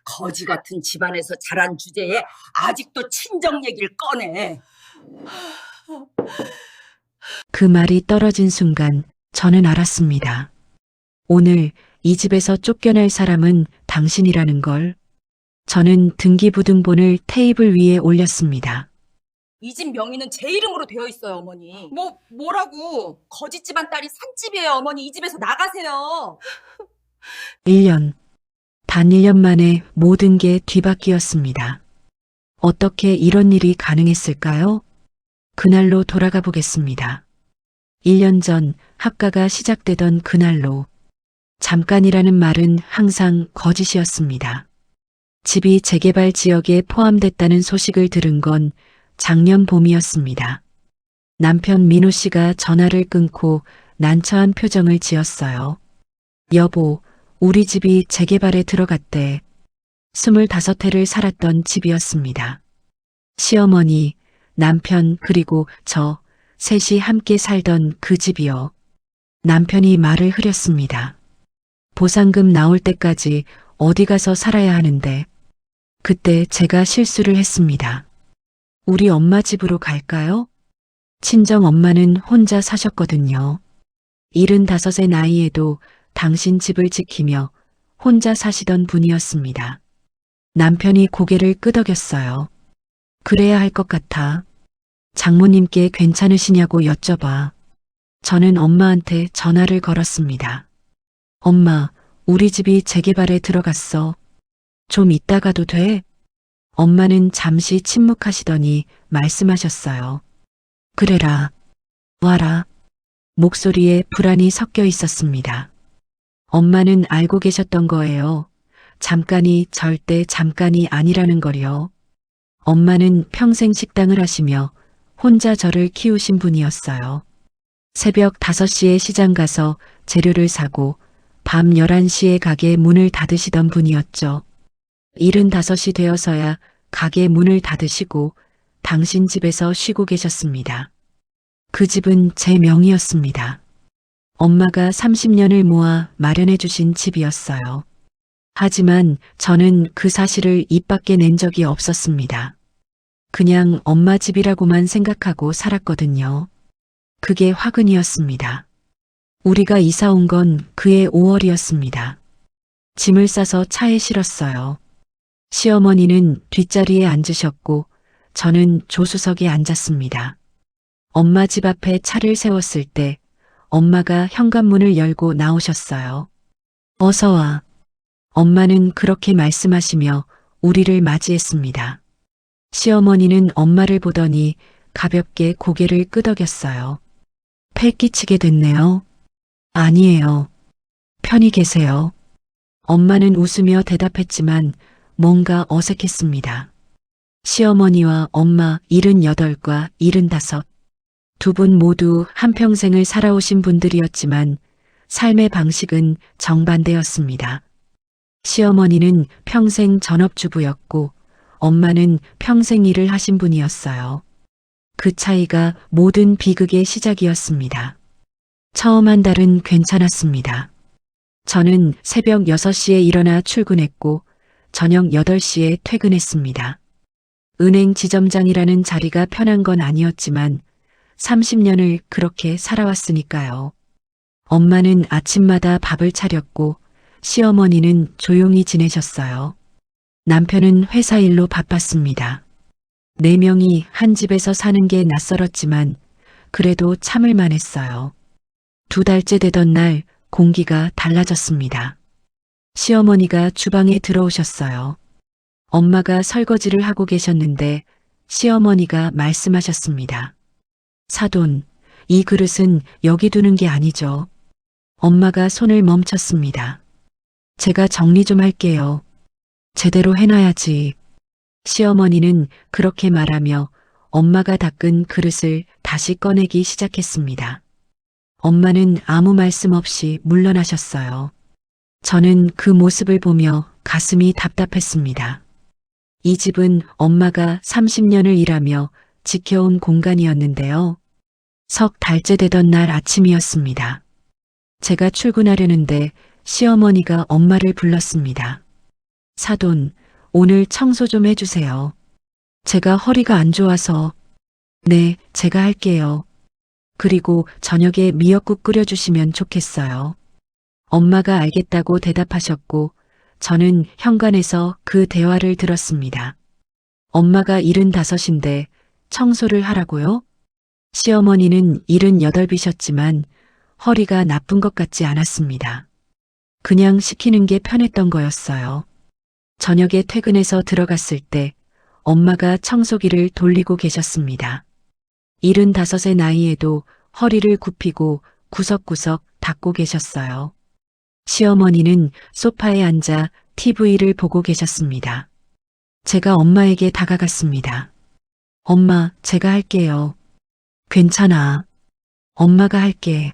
거지 같은 집안에서 자란 주제에 아직도 친정 얘기를 꺼내. 그 말이 떨어진 순간 저는 알았습니다. 오늘 이 집에서 쫓겨날 사람은 당신이라는 걸. 저는 등기부등본을 테이블 위에 올렸습니다. 이 집 명의는 제 이름으로 되어 있어요, 어머니. 뭐라고? 거지 집안 딸이 산집이에요, 어머니. 이 집에서 나가세요. 1년, 단 1년 만에 모든 게 뒤바뀌었습니다. 어떻게 이런 일이 가능했을까요? 그날로 돌아가 보겠습니다. 1년 전 학가가 시작되던 그날로 잠깐이라는 말은 항상 거짓이었습니다. 집이 재개발 지역에 포함됐다는 소식을 들은 건 작년 봄이었습니다. 남편 민호 씨가 전화를 끊고 난처한 표정을 지었어요. 여보, 우리 집이 재개발에 들어갔대. 25회를 살았던 집이었습니다. 시어머니, 남편 그리고 저 셋이 함께 살던 그 집이요. 남편이 말을 흐렸습니다. 보상금 나올 때까지 어디 가서 살아야 하는데 그때 제가 실수를 했습니다. 우리 엄마 집으로 갈까요? 친정 엄마는 혼자 사셨거든요. 75의 나이에도 당신 집을 지키며 혼자 사시던 분이었습니다. 남편이 고개를 끄덕였어요. 그래야 할 것 같아. 장모님께 괜찮으시냐고 여쭤봐. 저는 엄마한테 전화를 걸었습니다. 엄마, 우리 집이 재개발에 들어갔어. 좀 이따 가도 돼? 엄마는 잠시 침묵하시더니 말씀하셨어요. 그래라. 와라. 목소리에 불안이 섞여 있었습니다. 엄마는 알고 계셨던 거예요. 잠깐이 절대 잠깐이 아니라는 걸요. 엄마는 평생 식당을 하시며 혼자 저를 키우신 분이었어요. 새벽 5시에 시장 가서 재료를 사고 밤 11시에 가게 문을 닫으시던 분이었죠. 75이 되어서야 가게 문을 닫으시고 당신 집에서 쉬고 계셨습니다. 그 집은 제 명의였습니다. 엄마가 30년을 모아 마련해 주신 집이었어요. 하지만 저는 그 사실을 입 밖에 낸 적이 없었습니다. 그냥 엄마 집이라고만 생각하고 살았거든요. 그게 화근이었습니다. 우리가 이사 온 건 그해 5월이었습니다. 짐을 싸서 차에 실었어요. 시어머니는 뒷자리에 앉으셨고 저는 조수석에 앉았습니다. 엄마 집 앞에 차를 세웠을 때 엄마가 현관문을 열고 나오셨어요. 어서 와. 엄마는 그렇게 말씀하시며 우리를 맞이했습니다. 시어머니는 엄마를 보더니 가볍게 고개를 끄덕였어요. 패 끼치게 됐네요. 아니에요. 편히 계세요. 엄마는 웃으며 대답했지만 뭔가 어색했습니다. 시어머니와 엄마 78과 75. 두 분 모두 한평생을 살아오신 분들이었지만 삶의 방식은 정반대였습니다. 시어머니는 평생 전업주부였고 엄마는 평생 일을 하신 분이었어요. 그 차이가 모든 비극의 시작이었습니다. 처음 한 달은 괜찮았습니다. 저는 새벽 6시에 일어나 출근했고 저녁 8시에 퇴근했습니다. 은행 지점장이라는 자리가 편한 건 아니었지만 30년을 그렇게 살아왔으니까요. 엄마는 아침마다 밥을 차렸고 시어머니는 조용히 지내셨어요. 남편은 회사 일로 바빴습니다. 4명이 한 집에서 사는 게 낯설었지만 그래도 참을 만했어요. 2달째 되던 날 공기가 달라졌습니다. 시어머니가 주방에 들어오셨어요. 엄마가 설거지를 하고 계셨는데 시어머니가 말씀하셨습니다. 사돈, 이 그릇은 여기 두는 게 아니죠. 엄마가 손을 멈췄습니다. 제가 정리 좀 할게요. 제대로 해놔야지. 시어머니는 그렇게 말하며 엄마가 닦은 그릇을 다시 꺼내기 시작했습니다. 엄마는 아무 말씀 없이 물러나셨어요. 저는 그 모습을 보며 가슴이 답답했습니다. 이 집은 엄마가 30년을 일하며 지켜온 공간이었는데요. 석 달째 되던 날 아침이었습니다. 제가 출근하려는데 시어머니가 엄마를 불렀습니다. 사돈, 오늘 청소 좀 해주세요. 제가 허리가 안 좋아서. 네, 제가 할게요. 그리고 저녁에 미역국 끓여주시면 좋겠어요. 엄마가 알겠다고 대답하셨고, 저는 현관에서 그 대화를 들었습니다. 엄마가 75인데 청소를 하라고요? 시어머니는 78이셨지만 허리가 나쁜 것 같지 않았습니다. 그냥 시키는 게 편했던 거였어요. 저녁에 퇴근해서 들어갔을 때 엄마가 청소기를 돌리고 계셨습니다. 75의 나이에도 허리를 굽히고 구석구석 닦고 계셨어요. 시어머니는 소파에 앉아 TV를 보고 계셨습니다. 제가 엄마에게 다가갔습니다. 엄마, 제가 할게요. 괜찮아. 엄마가 할게.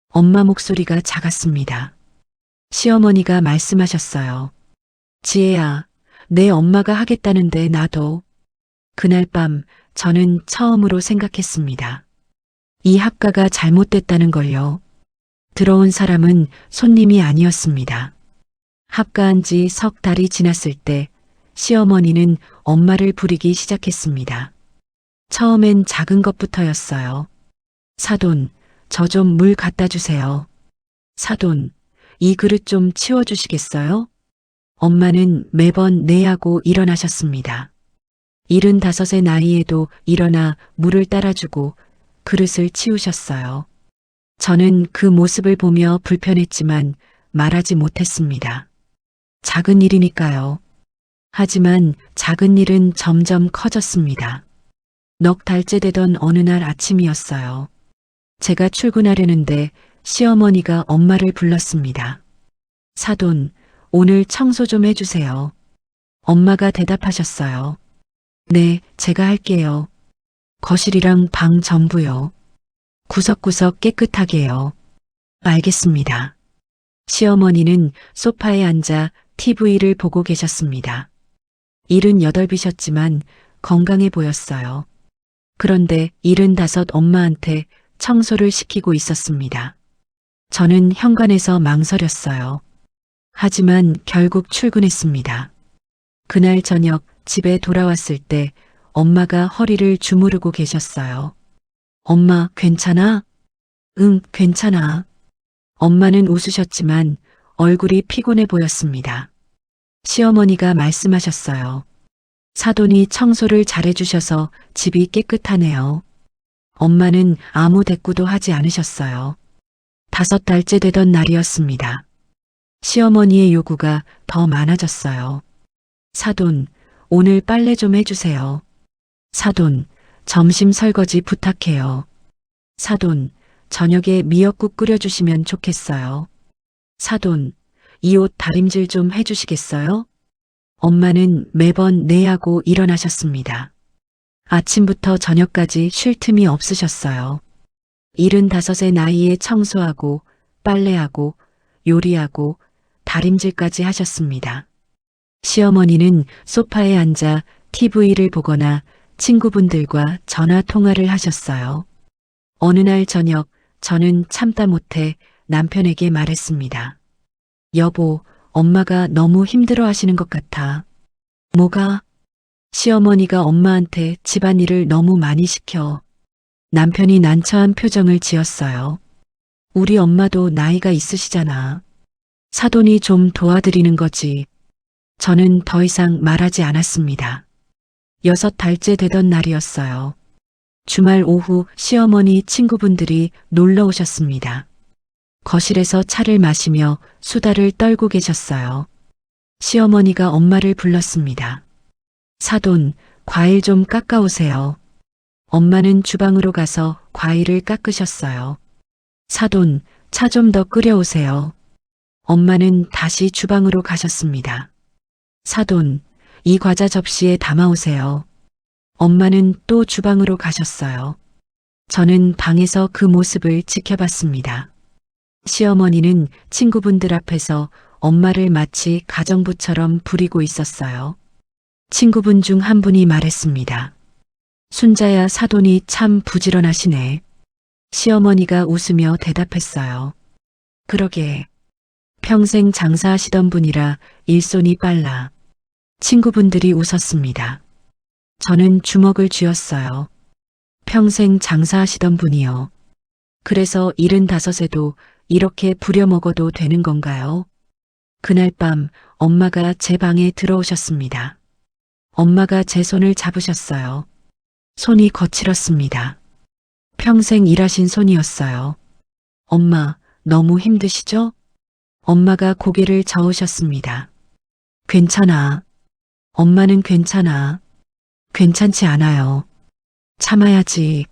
엄마 목소리가 작았습니다. 시어머니가 말씀하셨어요. 지혜야, 내 엄마가 하겠다는데 나도. 그날 밤 저는 처음으로 생각했습니다. 이 학가가 잘못됐다는 걸요. 들어온 사람은 손님이 아니었습니다. 합가한 지 석 달이 지났을 때 시어머니는 엄마를 부리기 시작했습니다. 처음엔 작은 것부터였어요. 사돈, 저 좀 물 갖다 주세요. 사돈, 이 그릇 좀 치워주시겠어요? 엄마는 매번 네 하고 일어나셨습니다. 75의 나이에도 일어나 물을 따라주고 그릇을 치우셨어요. 저는 그 모습을 보며 불편했지만 말하지 못했습니다. 작은 일이니까요. 하지만 작은 일은 점점 커졌습니다. 넉 달째 되던 어느 날 아침이었어요. 제가 출근하려는데 시어머니가 엄마를 불렀습니다. 사돈, 오늘 청소 좀 해주세요. 엄마가 대답하셨어요. 네, 제가 할게요. 거실이랑 방 전부요. 구석구석 깨끗하게요. 알겠습니다. 시어머니는 소파에 앉아 TV를 보고 계셨습니다. 78이셨지만 건강해 보였어요. 그런데 75 엄마한테 청소를 시키고 있었습니다. 저는 현관에서 망설였어요. 하지만 결국 출근했습니다. 그날 저녁 집에 돌아왔을 때 엄마가 허리를 주무르고 계셨어요. 엄마, 괜찮아? 응, 괜찮아. 엄마는 웃으셨지만 얼굴이 피곤해 보였습니다. 시어머니가 말씀하셨어요. 사돈이 청소를 잘해주셔서 집이 깨끗하네요. 엄마는 아무 대꾸도 하지 않으셨어요. 5달째 되던 날이었습니다. 시어머니의 요구가 더 많아졌어요. 사돈, 오늘 빨래 좀 해주세요. 사돈, 점심 설거지 부탁해요. 사돈, 저녁에 미역국 끓여주시면 좋겠어요. 사돈, 이 옷 다림질 좀 해주시겠어요? 엄마는 매번 네 하고 일어나셨습니다. 아침부터 저녁까지 쉴 틈이 없으셨어요. 75의 나이에 청소하고 빨래하고 요리하고 다림질까지 하셨습니다. 시어머니는 소파에 앉아 TV를 보거나 친구분들과 전화 통화를 하셨어요. 어느 날 저녁 저는 참다 못해 남편에게 말했습니다. 여보, 엄마가 너무 힘들어 하시는 것 같아. 뭐가? 시어머니가 엄마한테 집안일을 너무 많이 시켜. 남편이 난처한 표정을 지었어요. 우리 엄마도 나이가 있으시잖아. 사돈이 좀 도와드리는 거지. 저는 더 이상 말하지 않았습니다. 6달째 되던 날이었어요. 주말 오후 시어머니 친구분들이 놀러 오셨습니다. 거실에서 차를 마시며 수다를 떨고 계셨어요. 시어머니가 엄마를 불렀습니다. 사돈, 과일 좀 깎아오세요. 엄마는 주방으로 가서 과일을 깎으셨어요. 사돈, 차 좀 더 끓여오세요. 엄마는 다시 주방으로 가셨습니다. 사돈, 이 과자 접시에 담아오세요. 엄마는 또 주방으로 가셨어요. 저는 방에서 그 모습을 지켜봤습니다. 시어머니는 친구분들 앞에서 엄마를 마치 가정부처럼 부리고 있었어요. 친구분 중 한 분이 말했습니다. 순자야, 사돈이 참 부지런하시네. 시어머니가 웃으며 대답했어요. 그러게. 평생 장사하시던 분이라 일손이 빨라. 친구분들이 웃었습니다. 저는 주먹을 쥐었어요. 평생 장사하시던 분이요. 그래서 75에도 이렇게 부려먹어도 되는 건가요? 그날 밤 엄마가 제 방에 들어오셨습니다. 엄마가 제 손을 잡으셨어요. 손이 거칠었습니다. 평생 일하신 손이었어요. 엄마, 너무 힘드시죠? 엄마가 고개를 저으셨습니다. 괜찮아. 엄마는 괜찮아. 괜찮지 않아요. 참아야지.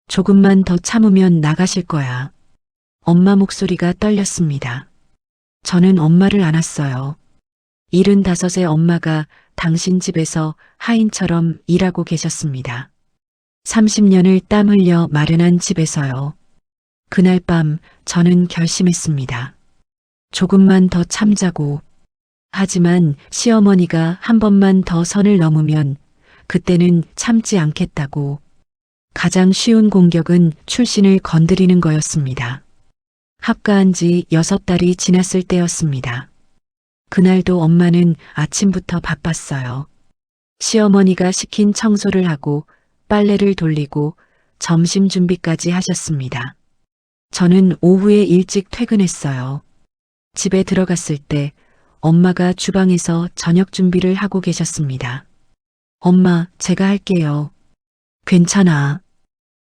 조금만 더 참으면 나가실 거야. 엄마 목소리가 떨렸습니다. 저는 엄마를 안았어요. 75의 엄마가 당신 집에서 하인처럼 일하고 계셨습니다. 30년을 땀 흘려 마련한 집에서요. 그날 밤 저는 결심했습니다. 조금만 더 참자고. 하지만 시어머니가 한 번만 더 선을 넘으면 그때는 참지 않겠다고. 가장 쉬운 공격은 출신을 건드리는 거였습니다. 합가한 지 6달이 지났을 때였습니다. 그날도 엄마는 아침부터 바빴어요. 시어머니가 시킨 청소를 하고 빨래를 돌리고 점심 준비까지 하셨습니다. 저는 오후에 일찍 퇴근했어요. 집에 들어갔을 때 엄마가 주방에서 저녁 준비를 하고 계셨습니다. 엄마, 제가 할게요. 괜찮아.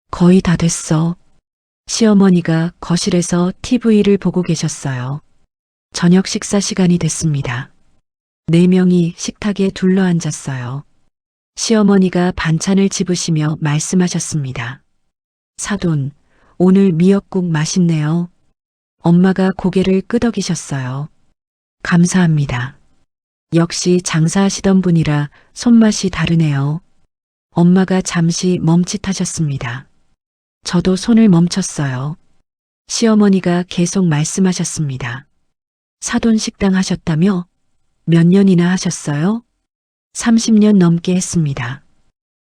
거의 다 됐어. 시어머니가 거실에서 TV를 보고 계셨어요. 저녁 식사 시간이 됐습니다. 4명이 식탁에 둘러앉았어요. 시어머니가 반찬을 집으시며 말씀하셨습니다. 사돈, 오늘 미역국 맛있네요. 엄마가 고개를 끄덕이셨어요. 감사합니다. 역시 장사하시던 분이라 손맛이 다르네요. 엄마가 잠시 멈칫하셨습니다. 저도 손을 멈췄어요. 시어머니가 계속 말씀하셨습니다. 사돈 식당 하셨다며? 몇 년이나 하셨어요? 30년 넘게 했습니다.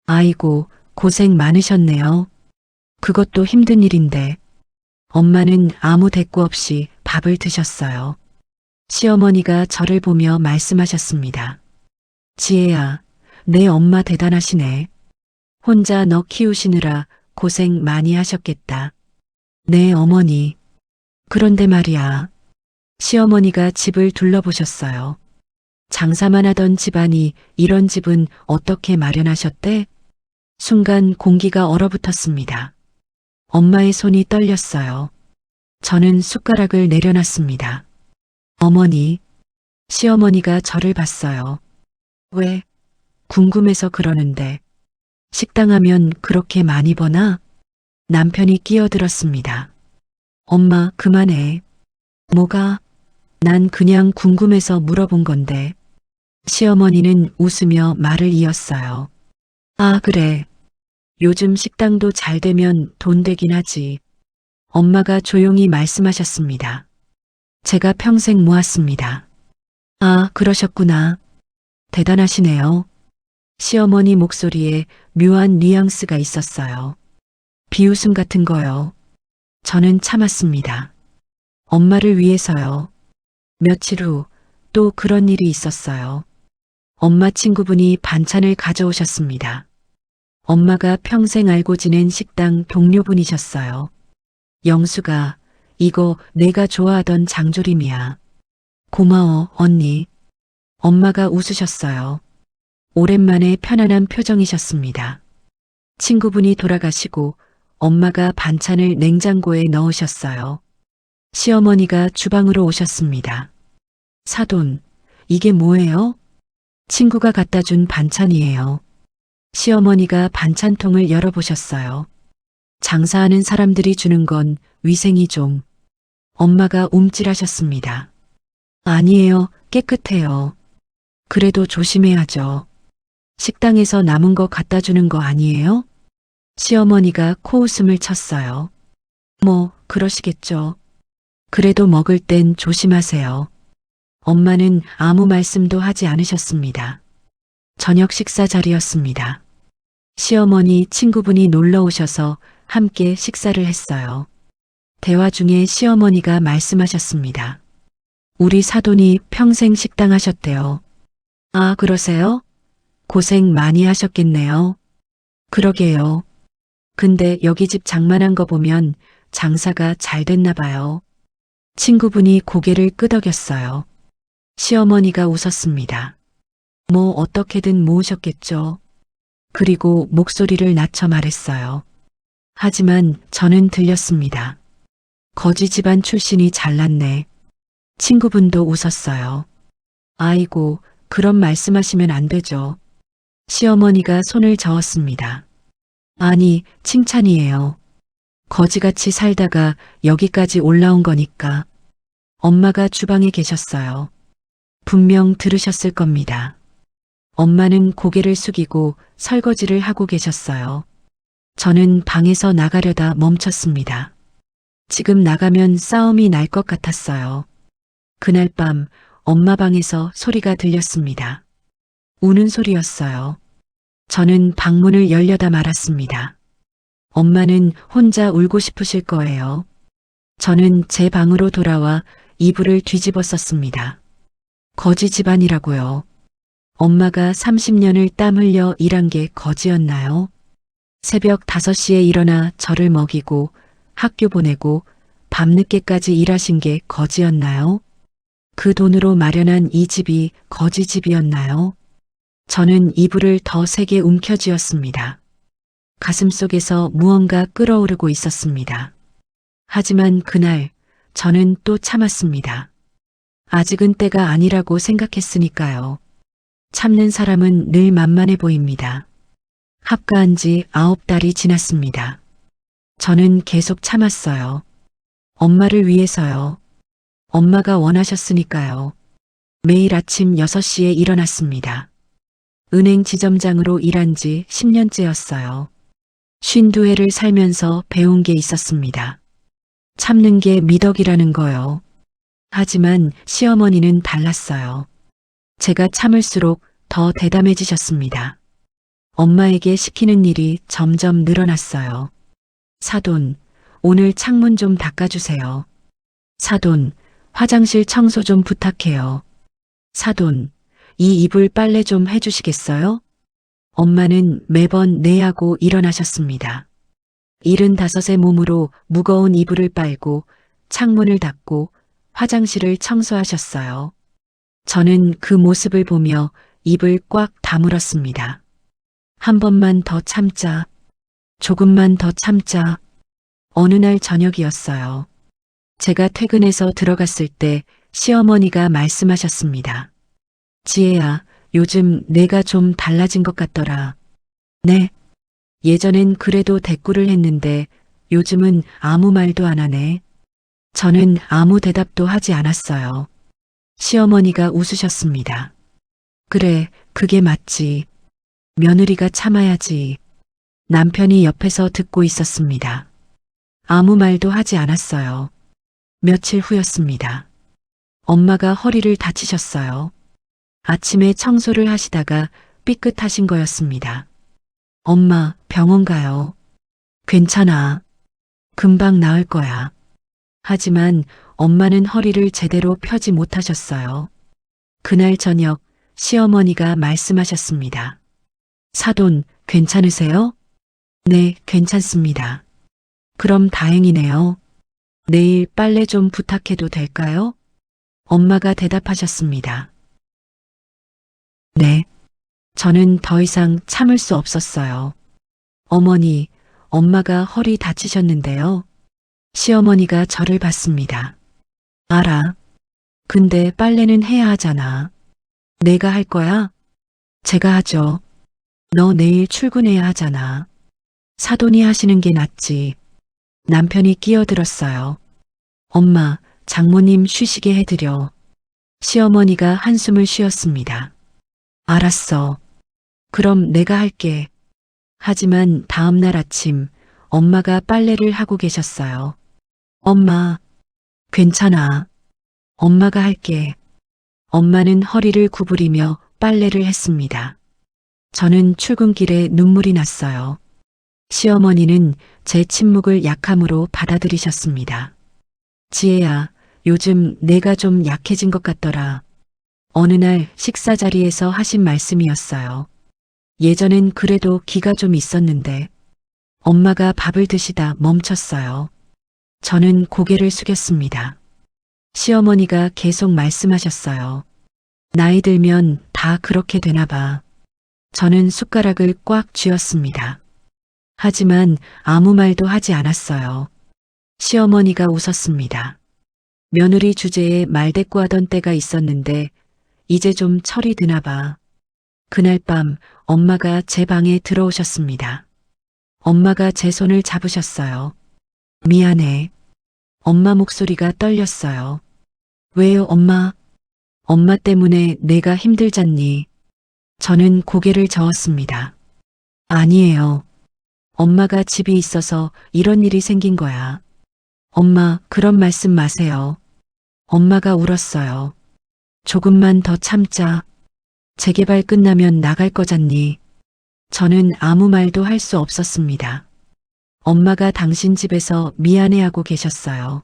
아이고, 고생 많으셨네요. 그것도 힘든 일인데. 엄마는 아무 대꾸 없이 밥을 드셨어요. 시어머니가 저를 보며 말씀하셨습니다. 지혜야, 내 엄마 대단하시네. 혼자 너 키우시느라 고생 많이 하셨겠다. 네, 어머니. 그런데 말이야. 시어머니가 집을 둘러보셨어요. 장사만 하던 집안이 이런 집은 어떻게 마련하셨대? 순간 공기가 얼어붙었습니다. 엄마의 손이 떨렸어요. 저는 숟가락을 내려놨습니다. 어머니, 시어머니가 저를 봤어요. 왜? 궁금해서 그러는데. 식당 하면 그렇게 많이 버나? 남편이 끼어들었습니다. 엄마, 그만해. 뭐가? 난 그냥 궁금해서 물어본 건데. 시어머니는 웃으며 말을 이었어요. 아, 그래. 요즘 식당도 잘 되면 돈 되긴 하지. 엄마가 조용히 말씀하셨습니다. 제가 평생 모았습니다. 아, 그러셨구나. 대단하시네요. 시어머니 목소리에 묘한 뉘앙스가 있었어요. 비웃음 같은 거요. 저는 참았습니다. 엄마를 위해서요. 며칠 후 또 그런 일이 있었어요. 엄마 친구분이 반찬을 가져오셨습니다. 엄마가 평생 알고 지낸 식당 동료분이셨어요. 영수가, 이거 내가 좋아하던 장조림이야. 고마워, 언니. 엄마가 웃으셨어요. 오랜만에 편안한 표정이셨습니다. 친구분이 돌아가시고 엄마가 반찬을 냉장고에 넣으셨어요. 시어머니가 주방으로 오셨습니다. 사돈, 이게 뭐예요? 친구가 갖다 준 반찬이에요. 시어머니가 반찬통을 열어보셨어요. 장사하는 사람들이 주는 건 위생이 좀. 엄마가 움찔하셨습니다. 아니에요, 깨끗해요. 그래도 조심해야죠. 식당에서 남은 거 갖다 주는 거 아니에요? 시어머니가 코웃음을 쳤어요. 뭐, 그러시겠죠. 그래도 먹을 땐 조심하세요. 엄마는 아무 말씀도 하지 않으셨습니다. 저녁 식사 자리였습니다. 시어머니 친구분이 놀러 오셔서 함께 식사를 했어요. 대화 중에 시어머니가 말씀하셨습니다. 우리 사돈이 평생 식당 하셨대요. 아, 그러세요? 고생 많이 하셨겠네요. 그러게요. 근데 여기 집 장만한 거 보면 장사가 잘 됐나 봐요. 친구분이 고개를 끄덕였어요. 시어머니가 웃었습니다. 뭐 어떻게든 모으셨겠죠. 그리고 목소리를 낮춰 말했어요. 하지만 저는 들렸습니다. 거지 집안 출신이 잘났네. 친구분도 웃었어요. 아이고, 그런 말씀하시면 안 되죠. 시어머니가 손을 저었습니다. 아니, 칭찬이에요. 거지같이 살다가 여기까지 올라온 거니까. 엄마가 주방에 계셨어요. 분명 들으셨을 겁니다. 엄마는 고개를 숙이고 설거지를 하고 계셨어요. 저는 방에서 나가려다 멈췄습니다. 지금 나가면 싸움이 날 것 같았어요. 그날 밤 엄마 방에서 소리가 들렸습니다. 우는 소리였어요. 저는 방문을 열려다 말았습니다. 엄마는 혼자 울고 싶으실 거예요. 저는 제 방으로 돌아와 이불을 뒤집어 썼습니다. 거지 집안이라고요. 엄마가 30년을 땀 흘려 일한 게 거지였나요? 새벽 5시에 일어나 저를 먹이고 학교 보내고 밤늦게까지 일하신 게 거지였나요? 그 돈으로 마련한 이 집이 거지 집이었나요? 저는 이불을 더 세게 움켜쥐었습니다. 가슴속에서 무언가 끓어오르고 있었습니다. 하지만 그날 저는 또 참았습니다. 아직은 때가 아니라고 생각했으니까요. 참는 사람은 늘 만만해 보입니다. 합가한 지 9달이 지났습니다. 저는 계속 참았어요. 엄마를 위해서요. 엄마가 원하셨으니까요. 매일 아침 6시에 일어났습니다. 은행 지점장으로 일한 지 10년째였어요. 52회를 살면서 배운 게 있었습니다. 참는 게 미덕이라는 거요. 하지만 시어머니는 달랐어요. 제가 참을수록 더 대담해지셨습니다. 엄마에게 시키는 일이 점점 늘어났어요. 사돈, 오늘 창문 좀 닦아주세요. 사돈, 화장실 청소 좀 부탁해요. 사돈, 이 이불 빨래 좀 해주시겠어요? 엄마는 매번 네 하고 일어나셨습니다. 75의 몸으로 무거운 이불을 빨고 창문을 닫고 화장실을 청소하셨어요. 저는 그 모습을 보며 입을 꽉 다물었습니다. 한 번만 더 참자. 조금만 더 참자. 어느 날 저녁이었어요. 제가 퇴근해서 들어갔을 때 시어머니가 말씀하셨습니다. 지혜야, 요즘 내가 좀 달라진 것 같더라. 네. 예전엔 그래도 대꾸를 했는데 요즘은 아무 말도 안 하네. 저는 아무 대답도 하지 않았어요. 시어머니가 웃으셨습니다. 그래, 그게 맞지. 며느리가 참아야지. 남편이 옆에서 듣고 있었습니다. 아무 말도 하지 않았어요. 며칠 후였습니다. 엄마가 허리를 다치셨어요. 아침에 청소를 하시다가 삐끗하신 거였습니다. 엄마, 병원 가요. 괜찮아. 금방 나을 거야. 하지만 엄마는 허리를 제대로 펴지 못하셨어요. 그날 저녁 시어머니가 말씀하셨습니다. 사돈, 괜찮으세요? 네, 괜찮습니다. 그럼 다행이네요. 내일 빨래 좀 부탁해도 될까요? 엄마가 대답하셨습니다. 네. 저는 더 이상 참을 수 없었어요. 어머니, 엄마가 허리 다치셨는데요. 시어머니가 저를 봤습니다. 알아. 근데 빨래는 해야 하잖아. 내가 할 거야? 제가 하죠. 너 내일 출근해야 하잖아. 사돈이 하시는 게 낫지. 남편이 끼어들었어요. 엄마, 장모님 쉬시게 해드려. 시어머니가 한숨을 쉬었습니다. 알았어. 그럼 내가 할게. 하지만 다음 날 아침 엄마가 빨래를 하고 계셨어요. 엄마, 괜찮아. 엄마가 할게. 엄마는 허리를 구부리며 빨래를 했습니다. 저는 출근길에 눈물이 났어요. 시어머니는 제 침묵을 약함으로 받아들이셨습니다. 지혜야, 요즘 내가 좀 약해진 것 같더라. 어느 날 식사 자리에서 하신 말씀이었어요. 예전엔 그래도 기가 좀 있었는데 엄마가 밥을 드시다 멈췄어요. 저는 고개를 숙였습니다. 시어머니가 계속 말씀하셨어요. 나이 들면 다 그렇게 되나 봐. 저는 숟가락을 꽉 쥐었습니다. 하지만 아무 말도 하지 않았어요. 시어머니가 웃었습니다. 며느리 주제에 말대꾸하던 때가 있었는데 이제 좀 철이 드나 봐. 그날 밤 엄마가 제 방에 들어오셨습니다. 엄마가 제 손을 잡으셨어요. 미안해. 엄마 목소리가 떨렸어요. 왜요, 엄마? 엄마 때문에 내가 힘들잖니. 저는 고개를 저었습니다. 아니에요. 엄마가 집이 있어서 이런 일이 생긴 거야. 엄마, 그런 말씀 마세요. 엄마가 울었어요. 조금만 더 참자. 재개발 끝나면 나갈 거잖니. 저는 아무 말도 할 수 없었습니다. 엄마가 당신 집에서 미안해하고 계셨어요.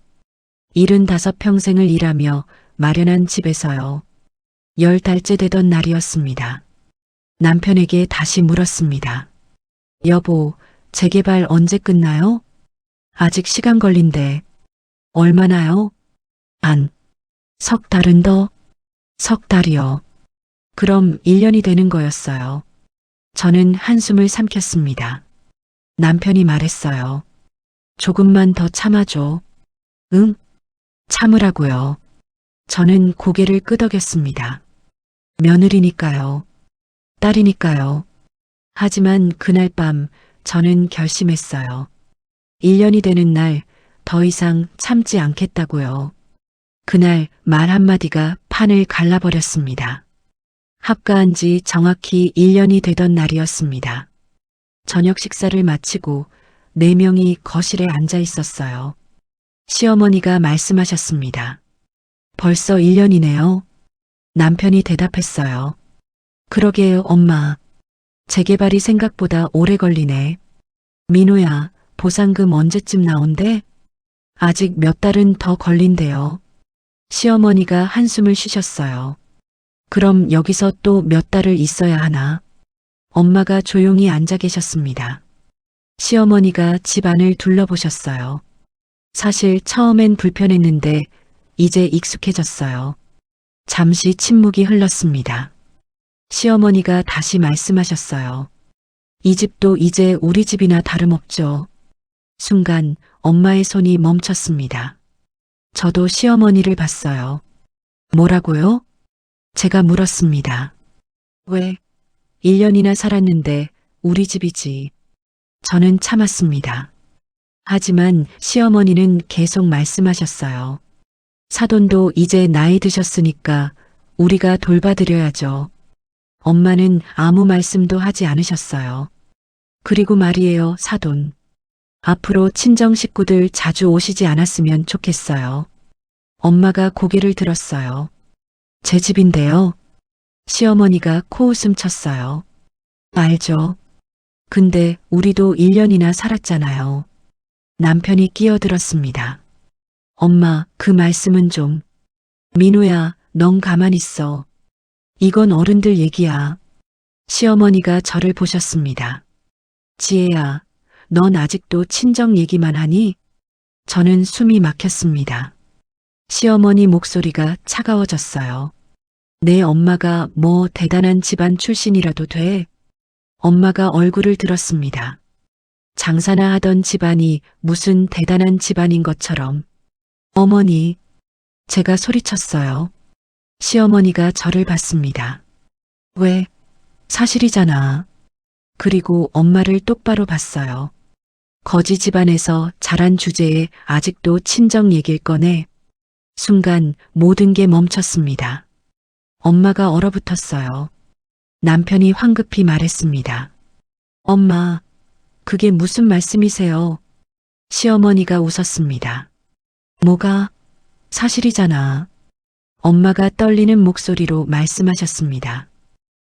75평생을 일하며 마련한 집에서요. 10달째 되던 날이었습니다. 남편에게 다시 물었습니다. 여보, 재개발 언제 끝나요? 아직 시간 걸린대. 얼마나요? 석 달은 더? 석 달이요. 그럼 1년이 되는 거였어요. 저는 한숨을 삼켰습니다. 남편이 말했어요. 조금만 더 참아줘. 응? 참으라고요. 저는 고개를 끄덕였습니다. 며느리니까요. 딸이니까요. 하지만 그날 밤 저는 결심했어요. 1년이 되는 날 더 이상 참지 않겠다고요. 그날 말 한마디가 판을 갈라버렸습니다. 합가한 지 정확히 1년이 되던 날이었습니다. 저녁 식사를 마치고 4명이 거실에 앉아 있었어요. 시어머니가 말씀하셨습니다. 벌써 1년이네요. 남편이 대답했어요. 그러게요, 엄마. 재개발이 생각보다 오래 걸리네. 민호야, 보상금 언제쯤 나온대? 아직 몇 달은 더 걸린대요. 시어머니가 한숨을 쉬셨어요. 그럼 여기서 또 몇 달을 있어야 하나? 엄마가 조용히 앉아 계셨습니다. 시어머니가 집 안을 둘러보셨어요. 사실 처음엔 불편했는데 이제 익숙해졌어요. 잠시 침묵이 흘렀습니다. 시어머니가 다시 말씀하셨어요. 이 집도 이제 우리 집이나 다름없죠. 순간 엄마의 손이 멈췄습니다. 저도 시어머니를 봤어요. 뭐라고요? 제가 물었습니다. 왜? 1년이나 살았는데 우리 집이지. 저는 참았습니다. 하지만 시어머니는 계속 말씀하셨어요. 사돈도 이제 나이 드셨으니까 우리가 돌봐드려야죠. 엄마는 아무 말씀도 하지 않으셨어요. 그리고 말이에요, 사돈. 앞으로 친정 식구들 자주 오시지 않았으면 좋겠어요. 엄마가 고개를 들었어요. 제 집인데요. 시어머니가 코웃음 쳤어요. 알죠. 근데 우리도 1년이나 살았잖아요. 남편이 끼어들었습니다. 엄마, 그 말씀은 좀. 민호야, 넌 가만히 있어. 이건 어른들 얘기야. 시어머니가 저를 보셨습니다. 지혜야, 넌 아직도 친정 얘기만 하니? 저는 숨이 막혔습니다. 시어머니 목소리가 차가워졌어요. 내 엄마가 뭐 대단한 집안 출신이라도 돼? 엄마가 얼굴을 들었습니다. 장사나 하던 집안이 무슨 대단한 집안인 것처럼. 어머니, 제가 소리쳤어요. 시어머니가 저를 봤습니다. 왜? 사실이잖아. 그리고 엄마를 똑바로 봤어요. 거지 집안에서 자란 주제에 아직도 친정 얘길 꺼내. 순간 모든 게 멈췄습니다. 엄마가 얼어붙었어요. 남편이 황급히 말했습니다. 엄마, 그게 무슨 말씀이세요? 시어머니가 웃었습니다. 뭐가? 사실이잖아. 엄마가 떨리는 목소리로 말씀하셨습니다.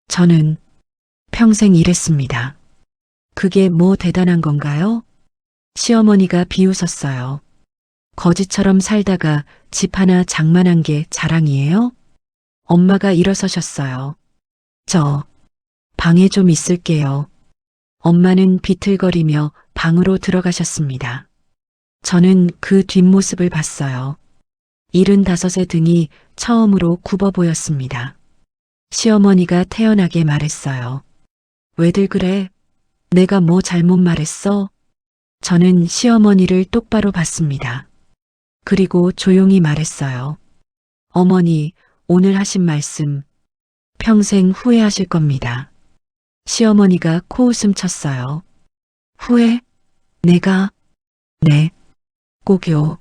저는 평생 일했습니다. 그게 뭐 대단한 건가요? 시어머니가 비웃었어요. 거지처럼 살다가 집 하나 장만한 게 자랑이에요? 엄마가 일어서셨어요. 저 방에 좀 있을게요. 엄마는 비틀거리며 방으로 들어가셨습니다. 저는 그 뒷모습을 봤어요. 75의 등이 처음으로 굽어 보였습니다. 시어머니가 태연하게 말했어요. 왜들 그래? 내가 뭐 잘못 말했어? 저는 시어머니를 똑바로 봤습니다. 그리고 조용히 말했어요. 어머니, 오늘 하신 말씀 평생 후회하실 겁니다. 시어머니가 코웃음 쳤어요. 후회? 내가? 네. 꼭요.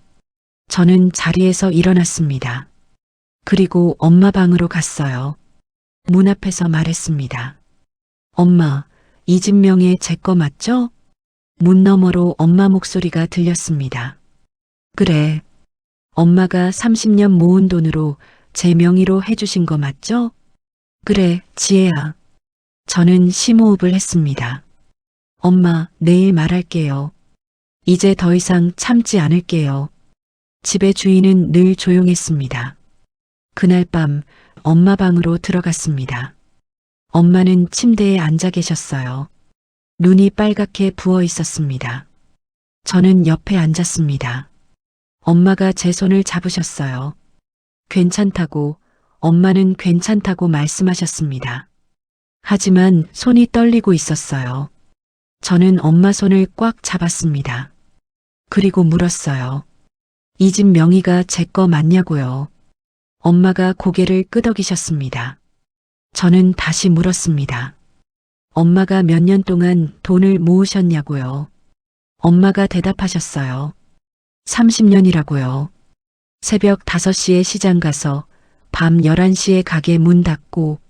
저는 자리에서 일어났습니다. 그리고 엄마 방으로 갔어요. 문 앞에서 말했습니다. 엄마, 이 집 명예 제 거 맞죠? 문 너머로 엄마 목소리가 들렸습니다. 그래. 엄마가 30년 모은 돈으로 제 명의로 해주신 거 맞죠? 그래, 지혜야. 저는 심호흡을 했습니다. 엄마, 내일 말할게요. 이제 더 이상 참지 않을게요. 집의 주인은 늘 조용했습니다. 그날 밤 엄마 방으로 들어갔습니다. 엄마는 침대에 앉아 계셨어요. 눈이 빨갛게 부어 있었습니다. 저는 옆에 앉았습니다. 엄마가 제 손을 잡으셨어요. 괜찮다고, 엄마는 괜찮다고 말씀하셨습니다. 하지만 손이 떨리고 있었어요. 저는 엄마 손을 꽉 잡았습니다. 그리고 물었어요. 이 집 명의가 제 거 맞냐고요. 엄마가 고개를 끄덕이셨습니다. 저는 다시 물었습니다. 엄마가 몇 년 동안 돈을 모으셨냐고요. 엄마가 대답하셨어요. 30년이라고요. 새벽 5시에 시장 가서 밤 11시에 가게 문 닫고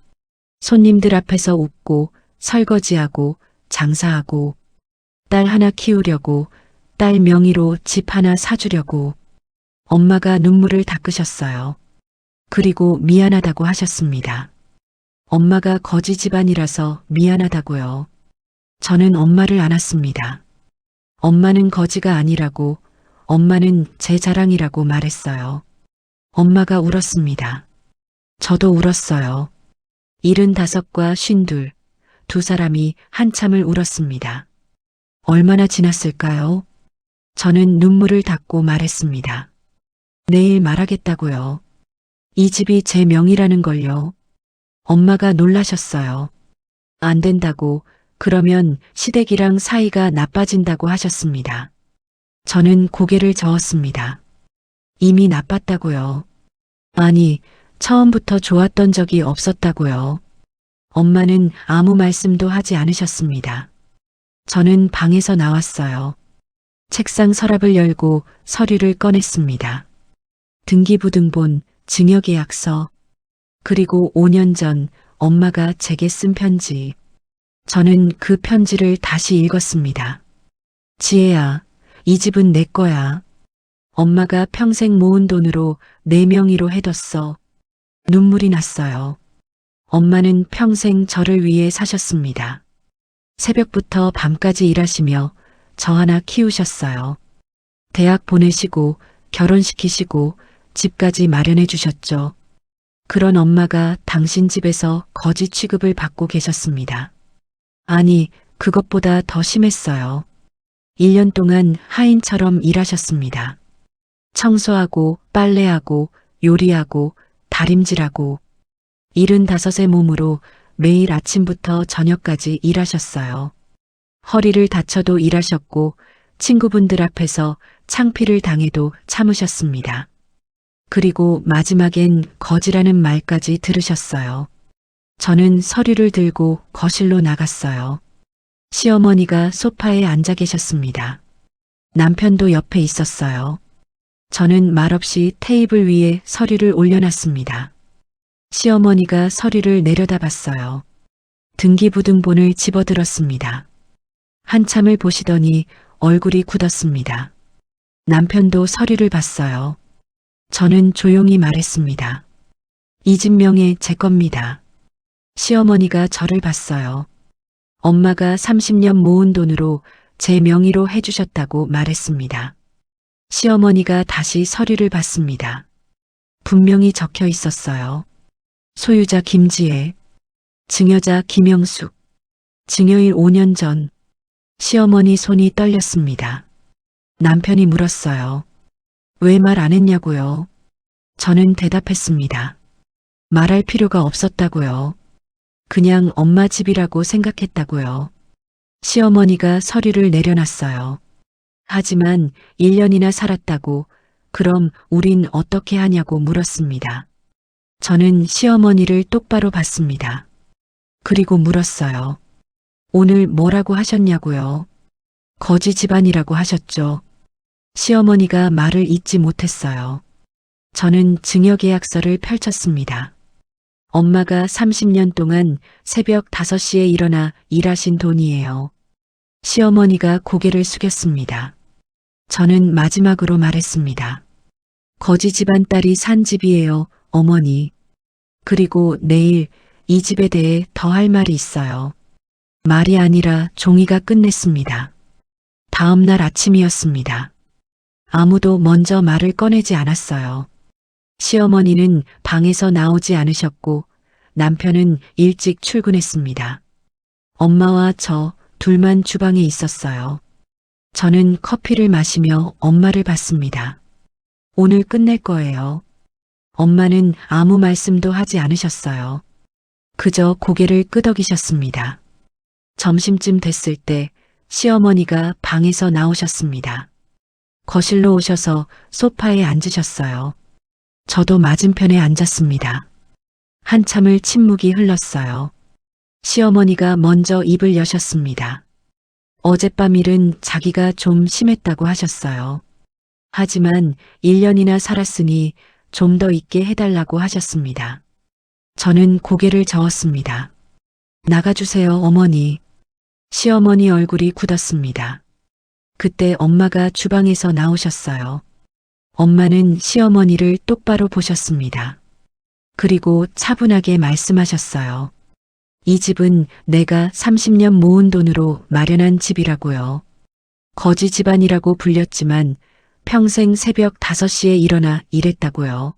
손님들 앞에서 웃고 설거지하고 장사하고 딸 하나 키우려고 딸 명의로 집 하나 사주려고 엄마가 눈물을 닦으셨어요. 그리고 미안하다고 하셨습니다. 엄마가 거지 집안이라서 미안하다고요. 저는 엄마를 안았습니다. 엄마는 거지가 아니라고, 엄마는 제 자랑이라고 말했어요. 엄마가 울었습니다. 저도 울었어요. 75과 52, 두 사람이 한참을 울었습니다. 얼마나 지났을까요? 저는 눈물을 닦고 말했습니다. 내일 말하겠다고요. 이 집이 제 명의라는 걸요. 엄마가 놀라셨어요. 안 된다고, 그러면 시댁이랑 사이가 나빠진다고 하셨습니다. 저는 고개를 저었습니다. 이미 나빴다고요. 아니, 처음부터 좋았던 적이 없었다고요. 엄마는 아무 말씀도 하지 않으셨습니다. 저는 방에서 나왔어요. 책상 서랍을 열고 서류를 꺼냈습니다. 등기부등본, 증여계약서, 그리고 5년 전 엄마가 제게 쓴 편지. 저는 그 편지를 다시 읽었습니다. 지혜야, 이 집은 내 거야. 엄마가 평생 모은 돈으로 내 명의로 해뒀어. 눈물이 났어요. 엄마는 평생 저를 위해 사셨습니다. 새벽부터 밤까지 일하시며 저 하나 키우셨어요. 대학 보내시고 결혼시키시고 집까지 마련해 주셨죠. 그런 엄마가 당신 집에서 거지 취급을 받고 계셨습니다. 아니, 그것보다 더 심했어요. 1년 동안 하인처럼 일하셨습니다. 청소하고 빨래하고 요리하고 다림질하고 75의 몸으로 매일 아침부터 저녁까지 일하셨어요. 허리를 다쳐도 일하셨고 친구분들 앞에서 창피를 당해도 참으셨습니다. 그리고 마지막엔 거지라는 말까지 들으셨어요. 저는 서류를 들고 거실로 나갔어요. 시어머니가 소파에 앉아 계셨습니다. 남편도 옆에 있었어요. 저는 말없이 테이블 위에 서류를 올려놨습니다. 시어머니가 서류를 내려다봤어요. 등기부등본을 집어들었습니다. 한참을 보시더니 얼굴이 굳었습니다. 남편도 서류를 봤어요. 저는 조용히 말했습니다. 이 집 명예 제 겁니다. 시어머니가 저를 봤어요. 엄마가 30년 모은 돈으로 제 명의로 해주셨다고 말했습니다. 시어머니가 다시 서류를 받습니다. 분명히 적혀 있었어요. 소유자 김지혜, 증여자 김영숙, 증여일 5년 전. 시어머니 손이 떨렸습니다. 남편이 물었어요. 왜 말 안 했냐고요? 저는 대답했습니다. 말할 필요가 없었다고요. 그냥 엄마 집이라고 생각했다고요. 시어머니가 서류를 내려놨어요. 하지만 1년이나 살았다고 그럼 우린 어떻게 하냐고 물었습니다. 저는 시어머니를 똑바로 봤습니다. 그리고 물었어요. 오늘 뭐라고 하셨냐고요? 거지 집안이라고 하셨죠. 시어머니가 말을 잇지 못했어요. 저는 증여계약서를 펼쳤습니다. 엄마가 30년 동안 새벽 5시에 일어나 일하신 돈이에요. 시어머니가 고개를 숙였습니다. 저는 마지막으로 말했습니다. 거지 집안 딸이 산 집이에요, 어머니. 그리고 내일 이 집에 대해 더 할 말이 있어요. 말이 아니라 종이가 끝냈습니다. 다음 날 아침이었습니다. 아무도 먼저 말을 꺼내지 않았어요. 시어머니는 방에서 나오지 않으셨고 남편은 일찍 출근했습니다. 엄마와 저 둘만 주방에 있었어요. 저는 커피를 마시며 엄마를 봤습니다. 오늘 끝낼 거예요. 엄마는 아무 말씀도 하지 않으셨어요. 그저 고개를 끄덕이셨습니다. 점심쯤 됐을 때 시어머니가 방에서 나오셨습니다. 거실로 오셔서 소파에 앉으셨어요. 저도 맞은편에 앉았습니다. 한참을 침묵이 흘렀어요. 시어머니가 먼저 입을 여셨습니다. 어젯밤 일은 자기가 좀 심했다고 하셨어요. 하지만 1년이나 살았으니 좀 더 있게 해달라고 하셨습니다. 저는 고개를 저었습니다. 나가주세요, 어머니. 시어머니 얼굴이 굳었습니다. 그때 엄마가 주방에서 나오셨어요. 엄마는 시어머니를 똑바로 보셨습니다. 그리고 차분하게 말씀하셨어요. 이 집은 내가 30년 모은 돈으로 마련한 집이라고요. 거지 집안이라고 불렸지만 평생 새벽 5시에 일어나 일했다고요.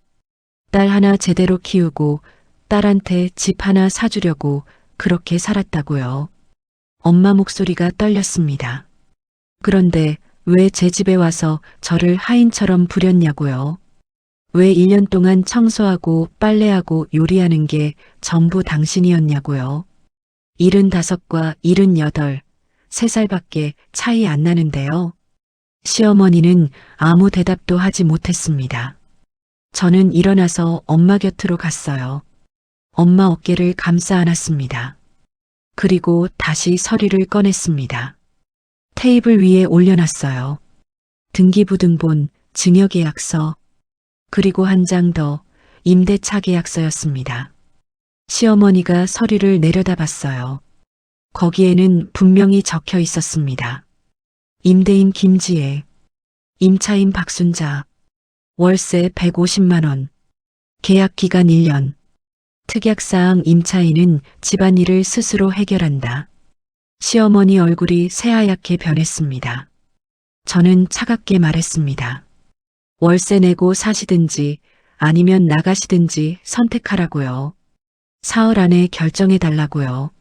딸 하나 제대로 키우고 딸한테 집 하나 사주려고 그렇게 살았다고요. 엄마 목소리가 떨렸습니다. 그런데 왜 제 집에 와서 저를 하인처럼 부렸냐고요? 왜 1년 동안 청소하고 빨래하고 요리하는 게 전부 당신이었냐고요? 75과 78, 3살밖에 차이 안 나는데요. 시어머니는 아무 대답도 하지 못했습니다. 저는 일어나서 엄마 곁으로 갔어요. 엄마 어깨를 감싸 안았습니다. 그리고 다시 서류를 꺼냈습니다. 테이블 위에 올려놨어요. 등기부등본, 증여계약서, 그리고 한 장 더 임대차 계약서였습니다. 시어머니가 서류를 내려다봤어요. 거기에는 분명히 적혀 있었습니다. 임대인 김지혜, 임차인 박순자, 월세 150만 원, 계약 기간 1년, 특약사항 임차인은 집안일을 스스로 해결한다. 시어머니 얼굴이 새하얗게 변했습니다. 저는 차갑게 말했습니다. 월세 내고 사시든지 아니면 나가시든지 선택하라고요. 사흘 안에 결정해 달라고요.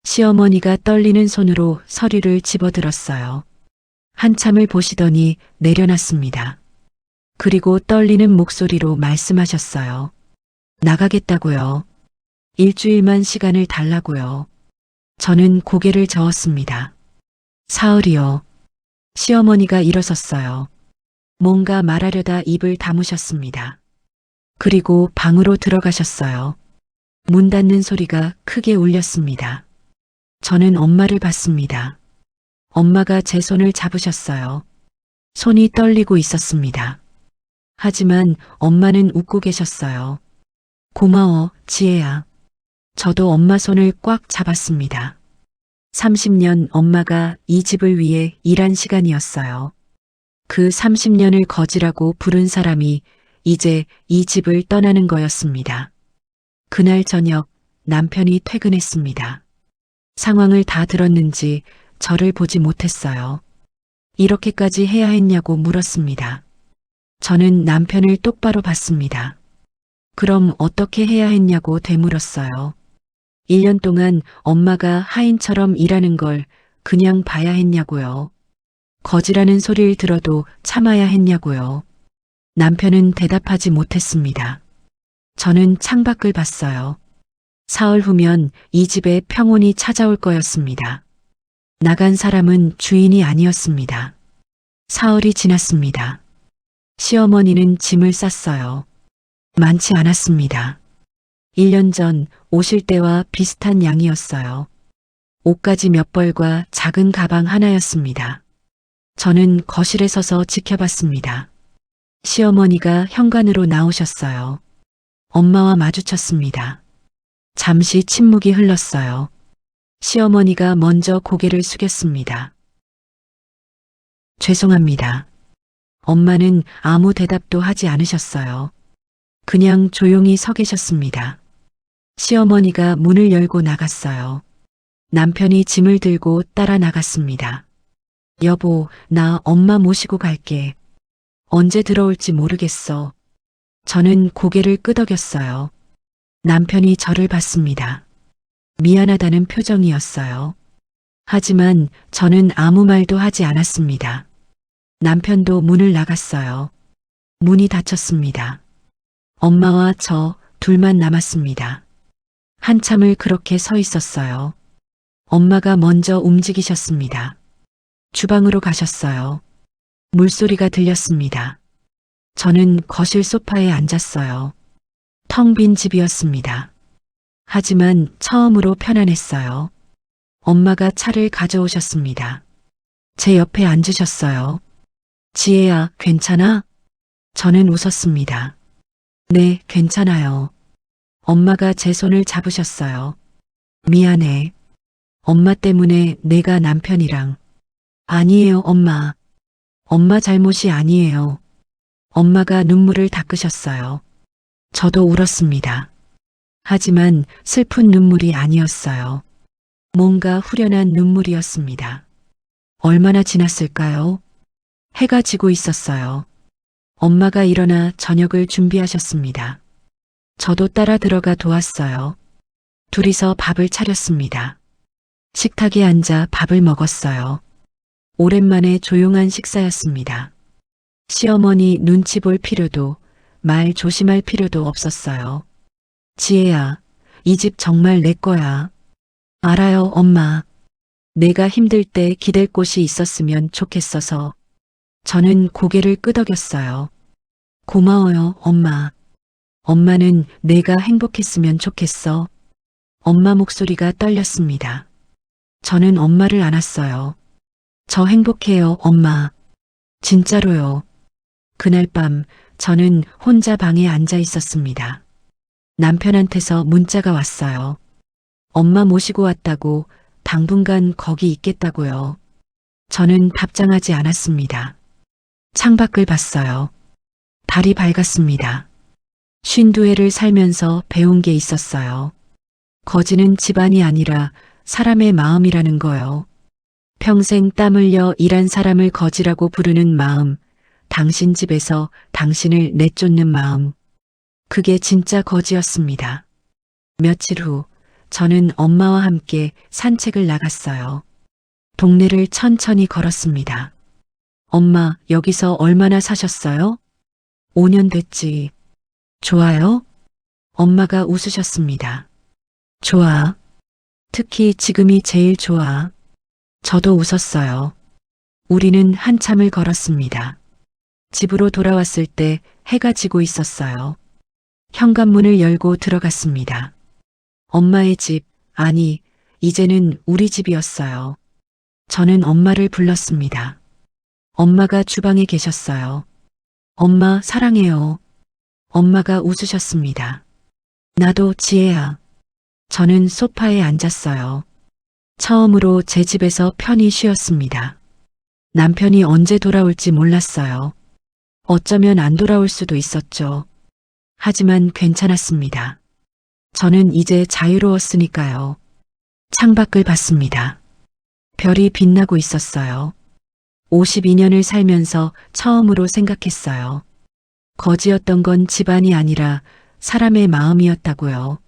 시어머니가 떨리는 손으로 서류를 집어들었어요. 한참을 보시더니 내려놨습니다. 그리고 떨리는 목소리로 말씀하셨어요. 나가겠다고요. 일주일만 시간을 달라고요. 저는 고개를 저었습니다. 사흘이요. 시어머니가 일어섰어요. 뭔가 말하려다 입을 다무셨습니다. 그리고 방으로 들어가셨어요. 문 닫는 소리가 크게 울렸습니다. 저는 엄마를 봤습니다. 엄마가 제 손을 잡으셨어요. 손이 떨리고 있었습니다. 하지만 엄마는 웃고 계셨어요. 고마워, 지혜야. 저도 엄마 손을 꽉 잡았습니다. 30년 엄마가 이 집을 위해 일한 시간이었어요. 그 30년을 거지라고 부른 사람이 이제 이 집을 떠나는 거였습니다. 그날 저녁 남편이 퇴근했습니다. 상황을 다 들었는지 저를 보지 못했어요. 이렇게까지 해야 했냐고 물었습니다. 저는 남편을 똑바로 봤습니다. 그럼 어떻게 해야 했냐고 되물었어요. 1년 동안 엄마가 하인처럼 일하는 걸 그냥 봐야 했냐고요. 거지라는 소리를 들어도 참아야 했냐고요. 남편은 대답하지 못했습니다. 저는 창밖을 봤어요. 사흘 후면 이 집에 평온이 찾아올 거였습니다. 나간 사람은 주인이 아니었습니다. 사흘이 지났습니다. 시어머니는 짐을 쌌어요. 많지 않았습니다. 1년 전 오실 때와 비슷한 양이었어요. 옷가지 몇 벌과 작은 가방 하나였습니다. 저는 거실에 서서 지켜봤습니다. 시어머니가 현관으로 나오셨어요. 엄마와 마주쳤습니다. 잠시 침묵이 흘렀어요. 시어머니가 먼저 고개를 숙였습니다. 죄송합니다. 엄마는 아무 대답도 하지 않으셨어요. 그냥 조용히 서 계셨습니다. 시어머니가 문을 열고 나갔어요. 남편이 짐을 들고 따라 나갔습니다. 여보, 나 엄마 모시고 갈게. 언제 들어올지 모르겠어. 저는 고개를 끄덕였어요. 남편이 저를 봤습니다. 미안하다는 표정이었어요. 하지만 저는 아무 말도 하지 않았습니다. 남편도 문을 나갔어요. 문이 닫혔습니다. 엄마와 저 둘만 남았습니다. 한참을 그렇게 서 있었어요. 엄마가 먼저 움직이셨습니다. 주방으로 가셨어요. 물소리가 들렸습니다. 저는 거실 소파에 앉았어요. 텅 빈 집이었습니다. 하지만 처음으로 편안했어요. 엄마가 차를 가져오셨습니다. 제 옆에 앉으셨어요. 지혜야, 괜찮아? 저는 웃었습니다. 네, 괜찮아요. 엄마가 제 손을 잡으셨어요. 미안해. 엄마 때문에 내가 남편이랑. 아니에요, 엄마. 엄마 잘못이 아니에요. 엄마가 눈물을 닦으셨어요. 저도 울었습니다. 하지만 슬픈 눈물이 아니었어요. 뭔가 후련한 눈물이었습니다. 얼마나 지났을까요? 해가 지고 있었어요. 엄마가 일어나 저녁을 준비하셨습니다. 저도 따라 들어가 도왔어요. 둘이서 밥을 차렸습니다. 식탁에 앉아 밥을 먹었어요. 오랜만에 조용한 식사였습니다. 시어머니 눈치 볼 필요도 말 조심할 필요도 없었어요. 지혜야, 이 집 정말 내 거야. 알아요, 엄마. 내가 힘들 때 기댈 곳이 있었으면 좋겠어서. 저는 고개를 끄덕였어요. 고마워요, 엄마. 엄마는 내가 행복했으면 좋겠어. 엄마 목소리가 떨렸습니다. 저는 엄마를 안았어요. 저 행복해요, 엄마. 진짜로요. 그날 밤 저는 혼자 방에 앉아 있었습니다. 남편한테서 문자가 왔어요. 엄마 모시고 왔다고 당분간 거기 있겠다고요. 저는 답장하지 않았습니다. 창밖을 봤어요. 달이 밝았습니다. 52회를 살면서 배운 게 있었어요. 거지는 집안이 아니라 사람의 마음이라는 거요. 평생 땀 흘려 일한 사람을 거지라고 부르는 마음, 당신 집에서 당신을 내쫓는 마음. 그게 진짜 거지였습니다. 며칠 후 저는 엄마와 함께 산책을 나갔어요. 동네를 천천히 걸었습니다. 엄마, 여기서 얼마나 사셨어요? 5년 됐지. 좋아요? 엄마가 웃으셨습니다. 좋아. 특히 지금이 제일 좋아. 저도 웃었어요. 우리는 한참을 걸었습니다. 집으로 돌아왔을 때 해가 지고 있었어요. 현관문을 열고 들어갔습니다. 엄마의 집, 아니, 이제는 우리 집이었어요. 저는 엄마를 불렀습니다. 엄마가 주방에 계셨어요. 엄마, 사랑해요. 엄마가 웃으셨습니다. 나도 지혜야. 저는 소파에 앉았어요. 처음으로 제 집에서 편히 쉬었습니다. 남편이 언제 돌아올지 몰랐어요. 어쩌면 안 돌아올 수도 있었죠. 하지만 괜찮았습니다. 저는 이제 자유로웠으니까요. 창밖을 봤습니다. 별이 빛나고 있었어요. 52년을 살면서 처음으로 생각했어요. 거지였던 건 집안이 아니라 사람의 마음이었다고요.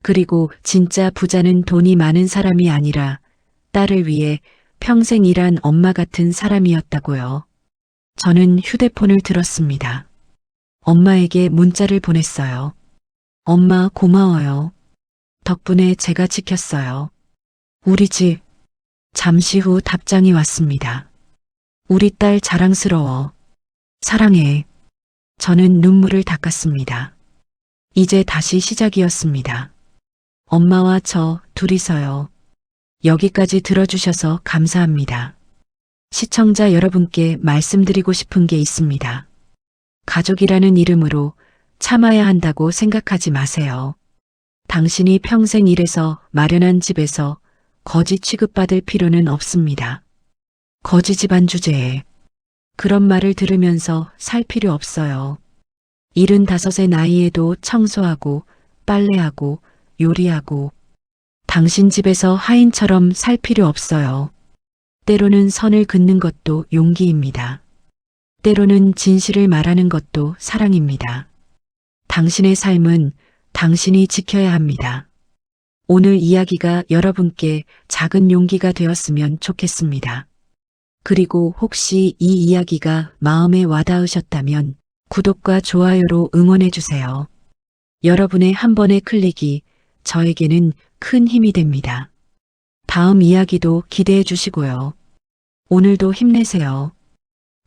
그리고 진짜 부자는 돈이 많은 사람이 아니라 딸을 위해 평생 일한 엄마 같은 사람이었다고요. 저는 휴대폰을 들었습니다. 엄마에게 문자를 보냈어요. 엄마 고마워요. 덕분에 제가 지켰어요. 우리 집. 잠시 후 답장이 왔습니다. 우리 딸 자랑스러워. 사랑해. 저는 눈물을 닦았습니다. 이제 다시 시작이었습니다. 엄마와 저 둘이서요. 여기까지 들어주셔서 감사합니다. 시청자 여러분께 말씀드리고 싶은 게 있습니다. 가족이라는 이름으로 참아야 한다고 생각하지 마세요. 당신이 평생 일해서 마련한 집에서 거지 취급받을 필요는 없습니다. 거지 집안 주제에 그런 말을 들으면서 살 필요 없어요. 75의 나이에도 청소하고 빨래하고 요리하고 당신 집에서 하인처럼 살 필요 없어요. 때로는 선을 긋는 것도 용기입니다. 때로는 진실을 말하는 것도 사랑입니다. 당신의 삶은 당신이 지켜야 합니다. 오늘 이야기가 여러분께 작은 용기가 되었으면 좋겠습니다. 그리고 혹시 이 이야기가 마음에 와닿으셨다면 구독과 좋아요로 응원해주세요. 여러분의 한 번의 클릭이 저에게는 큰 힘이 됩니다. 다음 이야기도 기대해 주시고요. 오늘도 힘내세요.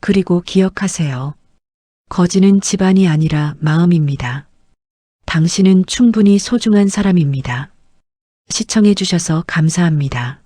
그리고 기억하세요. 거지는 집안이 아니라 마음입니다. 당신은 충분히 소중한 사람입니다. 시청해 주셔서 감사합니다.